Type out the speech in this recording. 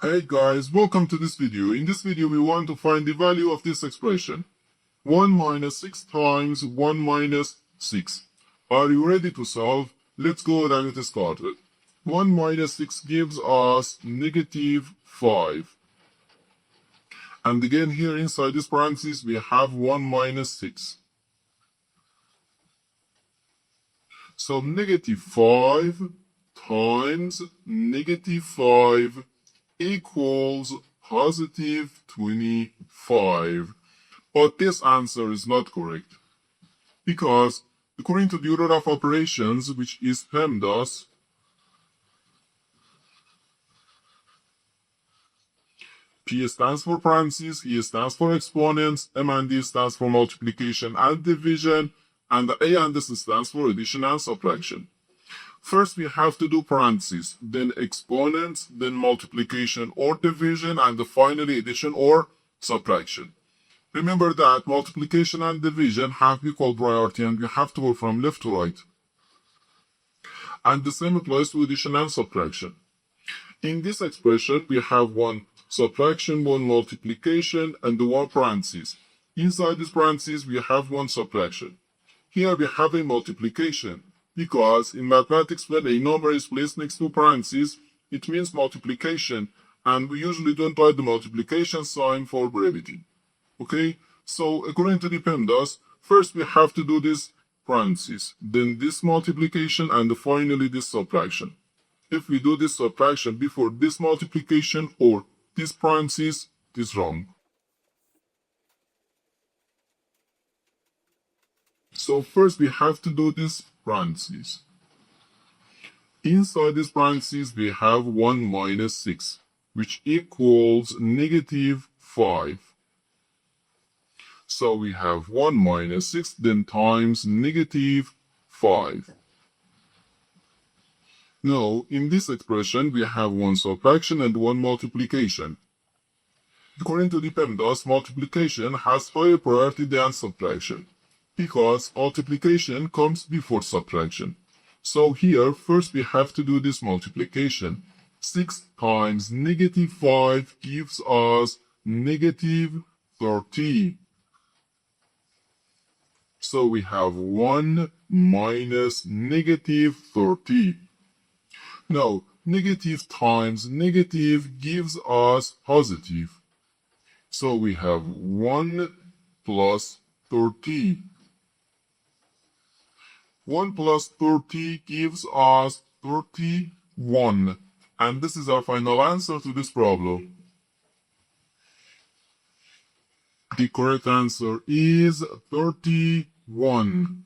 Hey guys, welcome to this video. In this video we want to find the value of this expression. 1 minus 6 times 1 minus 6. Are you ready to solve? Let's go and get started. 1 minus 6 gives us negative 5. And again here inside this parenthesis we have 1 minus 6. So negative 5 times negative 5 equals positive 25. But this answer is not correct. Because according to the order of operations, which is PEMDAS, P stands for parentheses, E stands for exponents, M and D stands for multiplication and division, and the A and S stands for addition and subtraction. First we have to do parentheses, then exponents, then multiplication or division, and finally addition or subtraction. Remember that multiplication and division have equal priority and we have to go from left to right. And the same applies to addition and subtraction. In this expression we have one subtraction, one multiplication, and one parentheses. Inside this parentheses we have one subtraction. Here we have a multiplication, because in mathematics when a number is placed next to parentheses, it means multiplication, and we usually don't write the multiplication sign for brevity. Okay, so according to the PEMDAS, first we have to do this parentheses, then this multiplication, and finally this subtraction. If we do this subtraction before this multiplication or this parentheses, it is wrong. So first we have to do this parentheses. Inside this parentheses we have 1 minus 6, which equals negative 5. So we have 1 minus 6 then times negative 5. Now, in this expression, we have one subtraction and one multiplication. According to the PEMDAS, multiplication has higher priority than subtraction, because multiplication comes before subtraction. So here, first we have to do this multiplication. 6 times negative 5 gives us negative 30. So we have 1 minus negative 30. Now, negative times negative gives us positive. So we have 1 plus 30. 1 plus 30 gives us 31. And this is our final answer to this problem. The correct answer is 31.